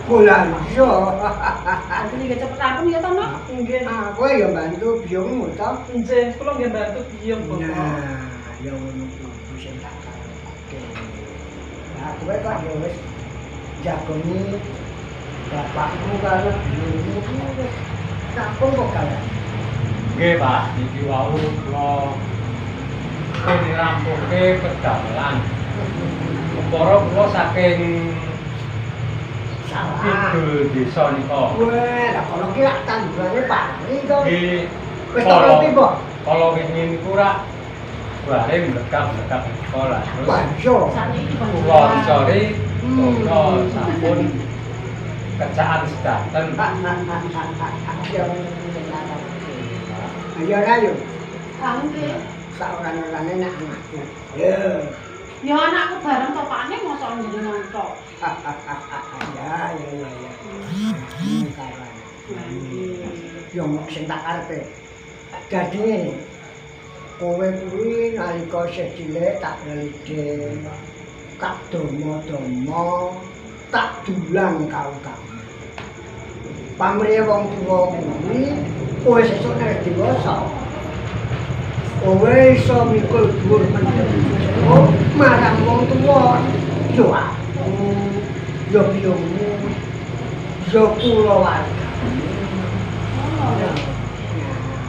Bulan iso. Aku nggih cepet rampung ya to, Nok? Nggih. Aku ya bantu biungmu to. Nggih, kula nggih bantu biung, Bapak. Nah, ya ngono kuwi sing tak karepe. Nah, kowe kok ya wis jagoni bapakmu karo biungmu kuwi wis kampung kok kalian. Nggih, Pak, iki wau kula kene rampunge pedamelan. Para kula saking kidul desa nika. Wah, lah kono ki lak tandurane pari to. Nggih. Wis tak ngerti, Mbok. Kalau wingi niku rak bare mlekap-mlekap sekolah. Wah, iso. Sakniki Bang. Kula sore kula sampun kerjaan sedanten. Ayo ayo. Kamu nggih. Saoran-orane nek anakku. Ya. Ya anakku bareng to Pakne mosok njenengan tok. Ya. Ini kawan. Yo mok sing tak karepe. Dadi ngene. Kowe kuwi nalika isih cilik tak lede. Tak domo-domo, tak dulang kau-kau. Pamrih wong tuwa kuwi kowe sesuk nek dewasa. Kowe iso mikul dhuwur meneh. Marang wong tuwa. Yo aku, yo biungmu, yo kula warga.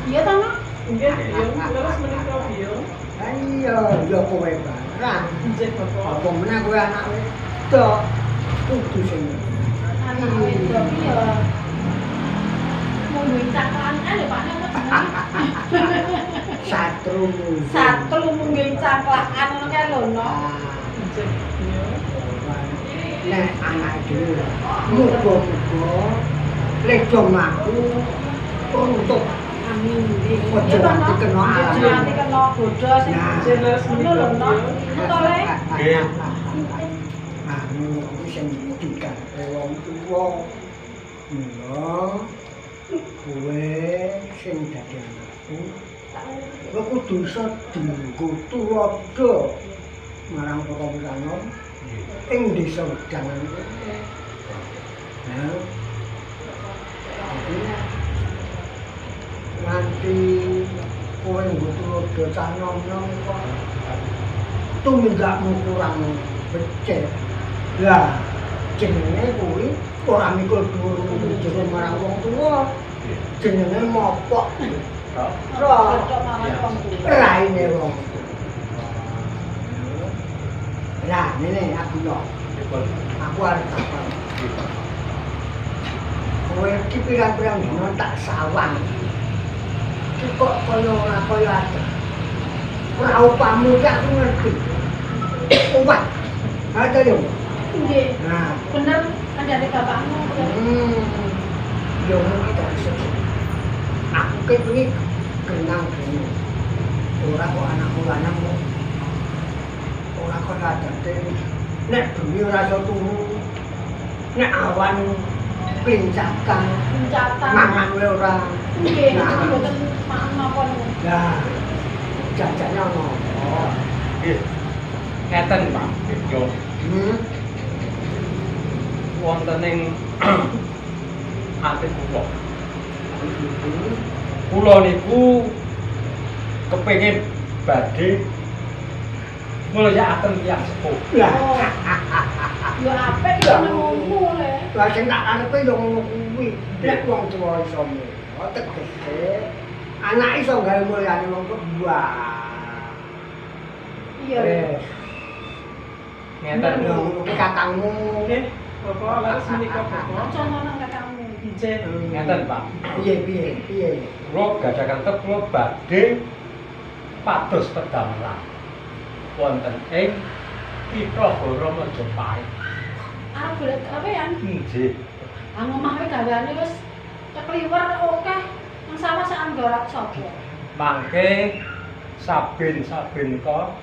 Iya to, Nok? Nggih, biung. Terus menika biung. Iya, yo kowe barang. Nggih, Bapak. Apa meneh kowe anak wedok. Kudu sing Anak wedok ki ya mung caklan kan ya Pakne apa jenenge? Satru mung caklakan ngono kae lho, Nok. Nggih, biung. Nek anak dhewe muga-muga ledo mlaku untuk Amin. Ojo nganti kena alam. Ojo nganti kena godha sing Nah. Jelas ngono lho, Nok. Betul le? Nggih. Ah, ngono kuwi sing dikarepe wong tuwa. Mula kowe sing dadi anakku, kowe kudu iso dienggo tulodo marang para wiranom ing desa Wedangan. Nah, jadi nganti kowe nggo tulodo cah nom-nom kok tuminggakmu kurang becik. Lah, jenenge kuwi ora mikul dhuwur jero marang wong tuwa. Jenenge mopok. Cocok marang wong tuwa. Raine wong. Lah, ngene aku yo. Aku arep takon. Kowe iki pirang-pirang dina tak sawang. Iki kok kaya ora kaya adem. Ora upamu ki aku ngerti. Obat. Ada yo. Nggih. Nah, Bener kandhane bapakmu. yo iki tak iso. Aku ki wingi kenang dene. Ora kok anakku lanang kok. Ora kok adate. Nek bengi ora iso turu. Nek awan pincatan. Mangan wae ora. Nggih, itu mboten mangan napa niku. Lah, jajane ono. Nggih. Ngeten, Pak. Yo Hmm. wonten ing ati kula. Kula niku kepengin badhe mulyakaken tiyang sepuh. Lah, Ya apik ya ngono le. lah sing tak karepe yo ngono kuwi. Nek wong tuwa iso mulya, tegese anak iso gawe mulyane wong tuwa. Iya. Ngeten. Yo ngono kuwi kakangmu. Nggih, Bapak laras menika Bapak. Contoh nang kakakmu. Encen. Ngeten, Pak. Piye. Kula gadah kentep kula badhe pados pedamelan wonten ing Kitha Goro Majapahit. Arep golek gawean. Nggih. Omah kowe gaweane wis kekliwer akeh. Nang sawah sak anggorak sapa. Mangke saben-saben kok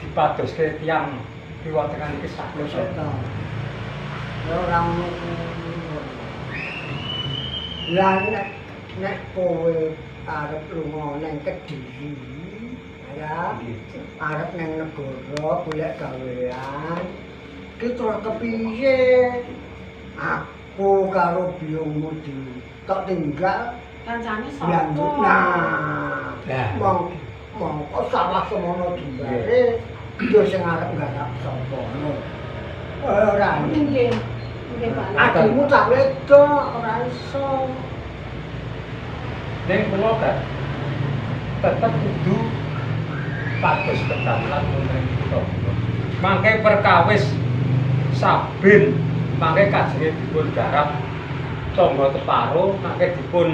dipadoske tiyang piwontenan iki sak Wis dosa. to. Ya ora ngono. Lah nek kowe arep lunga nang Kediri, ya arep nang negara golek gawean, ki terus kepiye? Aku karo biyungmu tak tinggal Kancane sapa? lanjut nah. Mongko salah semono dimbare yo sing arep garap sapa ngono. Ora Nggih. Nggih, Pak. Adikmu tak wedok ora iso. Ning kula kan tetep kudu pados pedamelan wonten ing Kitha Goro. Mangke perkawis saben mangke kajenge dipun garap tangga teparo mangke dipun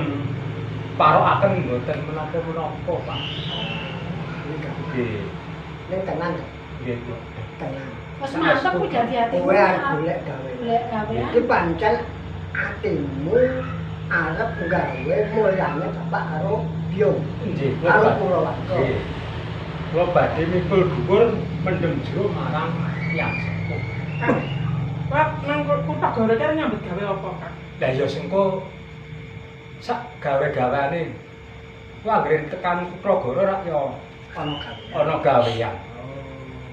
parokaken mboten menapa-menapa, Pak. Nggih. Ning tenan, Nggih, Bu. tenan. Wis mantep ku dadi atimu. Kowe arep golek gawean. Golek gawean. Iki pancen atimu arep gawe mulyane bapak karo biyung. Nggih, Karo Pak. Purwowarga. Nggih. Kula badhe mikul dhuwur mendem jero marang tiyang sepuh. Pak, nang Kutha Goro kan nyambut gawe apa, Kak? Lah ya sengko sak gawe-gaweane ku anggere tekan Kutha Goro rak ya Ana gawean. ana gawean.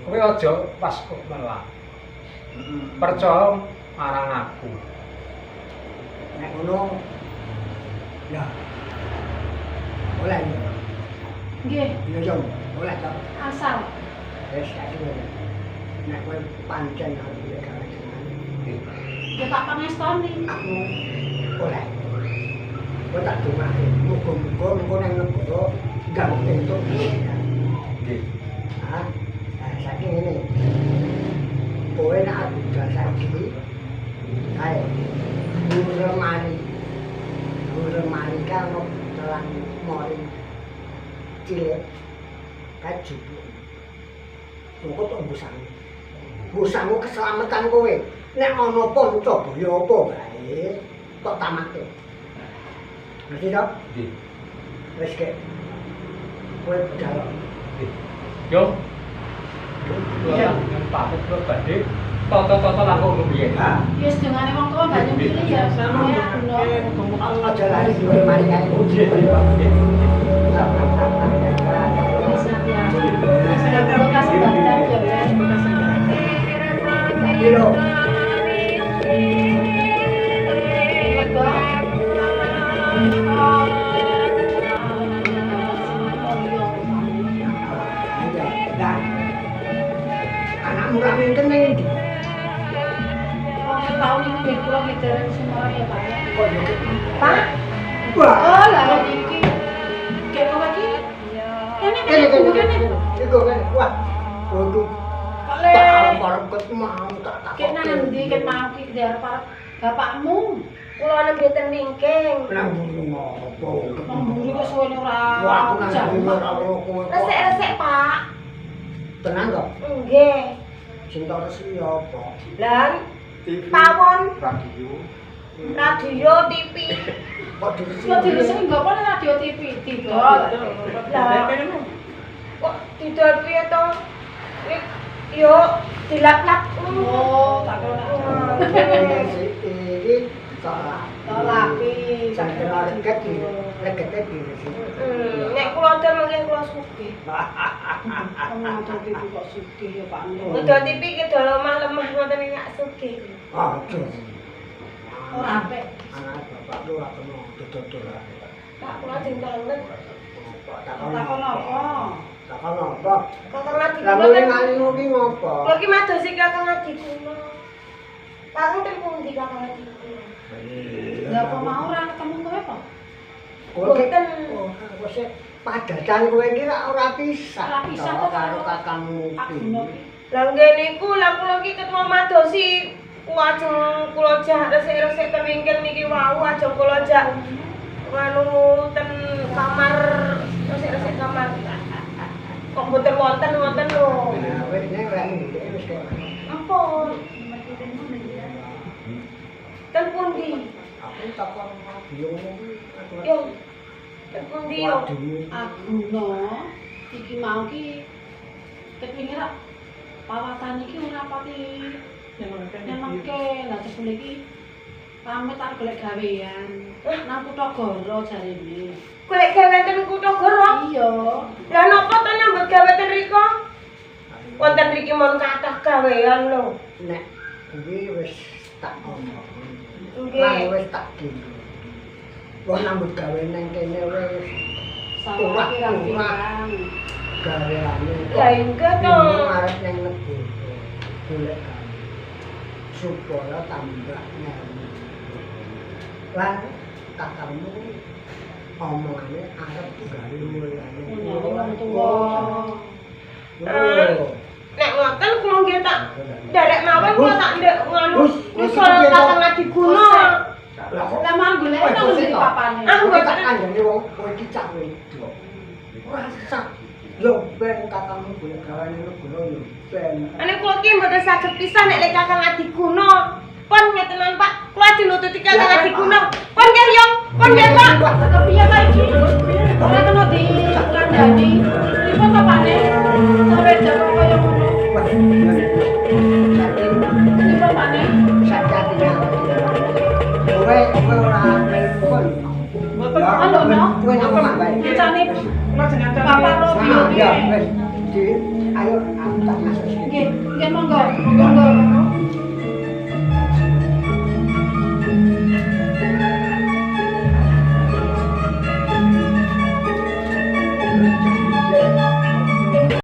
Kowe aja pas kok melah. Percaya marang aku. Nek ngono ya. Oleh. Nggih, Ya yo, oleh to. asal. Wis saiki ngono. Nek kowe pancen arep golek gawean. Ya tak pangestoni. Aku oleh. Kowe tak dumake. Muga-muga engko nang negara gawe entuk. Nggih. Ah, saiki ngene. Kowe nek arep gawe saiki. Ayo. Guru mari kan telan mori. Cilik. Kaju. Engko tok busane. Busane keselamatan kowe. Nek ana apa coba ya apa bae. Tok tamake. Ngerti to? Nggih. Wis kek. Kowe jaluk. Nggih. Yo. Yo, kula pamit kula badhe tata-tata langkung rumiyin. Ah, Ya sedengane wong tuwa banyu pilih ya. Ya, bener. aja lali duwe mari kae. Nggih, Pak. Nggih. Wis nanti ya. Terima kasih banyak ya. Iki lho. Ayo, dan anakmu ra minten ning ndi? Tahun ini biar pulang kita semua ya Pak ya. Kok yo iki? Pak? Wah, Oh lah iki. Kayak kau lagi? Kene kene kene kene. kene. Iku kene. Wah. Waduh. Kale. Arep ket mau tak tak. Kayak nanti kayak mau ki dari para bapakmu. Kulo ana mboten wingking. Nang buru ngopo? Memburu kok suwene ora. Wah, aku nang buru ora kowe. Resik-resik, Pak. Tenan kok. Nggih. Sing tak resmi apa? Lan pawon, Radio. radio, TV. Kok diresi? Kok diresiki enggak apa radio TV didol. Lah. Kok didol piye to? Yo dilap-lap. Oh, tak kira nak. Iki salah. Tolapi. Sak kena reket di rekete diresi. Nek kula dol mungkin kula sugih. Kamu ada TV kok sugih ya Pak Nur. Dodol TV ki dol lemah-lemah ngoten iki gak sugih. Aduh. Ora apik. Anak bapak lu ora kena dodol Pak kula dintangen. Takon apa? Takon apa? Kakang Adi Lah kula mulai kan. ngalih ngopi ngopo? Kula ki madosi Kakang Adi kula. Kakang ten pundi Kakang Adi kula? Lah kok mau ora ketemu kowe apa? Kowe ki Boten. wis padatan kowe iki ora pisah. Ora pisah Toh, kok karo kakangmu Pak iki. Guno. Lah nggih niku lah kula ki ketemu madosi Ajeng kula jak resik-resik ten wingking niki wau ajeng kula jak nganu ten kamar resik-resik kamar. Kok mboten wonten lho. Nah, wis nek lek ndek wis kok. Ampun. Ten pundi? Aku takon bingung iki. Yo. Ten pundi yo? Aguna iki mau ki kepingin ra pawatan iki ora pati nyenengke lah terus niki pamit arep golek gawean nang Kutagara jarene. Golek gawe ten Kutagara? Iya. Lah napa to nyambut gawe ten riko? Wonten mriki mon kathah gawean lho. Nek kuwi wis tak omong. Nggih. Lah wis tak dino. Wong nambut gawe nang kene wis Salah pirang-pirang. gaweane. Lah enggak to. Arep nang negara. Golek gawe. Supaya tambah nyaman. Lan kakangmu omongane arep gawe mulane. Nyari wong tuwa. Nek ngoten kula nggih tak derek mawon kula tak ndek nganu nyusul kakang Adiguna. Lah mang golek nang ndi papane. Ah, Aku tak kandhane wong kowe iki cak wedok. Ora sak yo ben kakangmu golek gawane negara yo ben. Ane kula ki mboten saged pisah nek lek kakang Adiguna. Pon ngeten Pak, kula dinututi kakang Adiguna. Pon nggih yo, pon nggih Pak. Kepiye ta iki? Ora kena dikandani. Pripun papane? Sampe jago kaya ngono. Wah, Pripun papane? sakjane. Kowe ora nelpon. Mboten Anu no. Kowe ngomong bae. Ngecane kula jenengan Bapak Robio Ya, nggih. wis. Ayo aku tak masuk sini. Nggih, nggih monggo. Monggo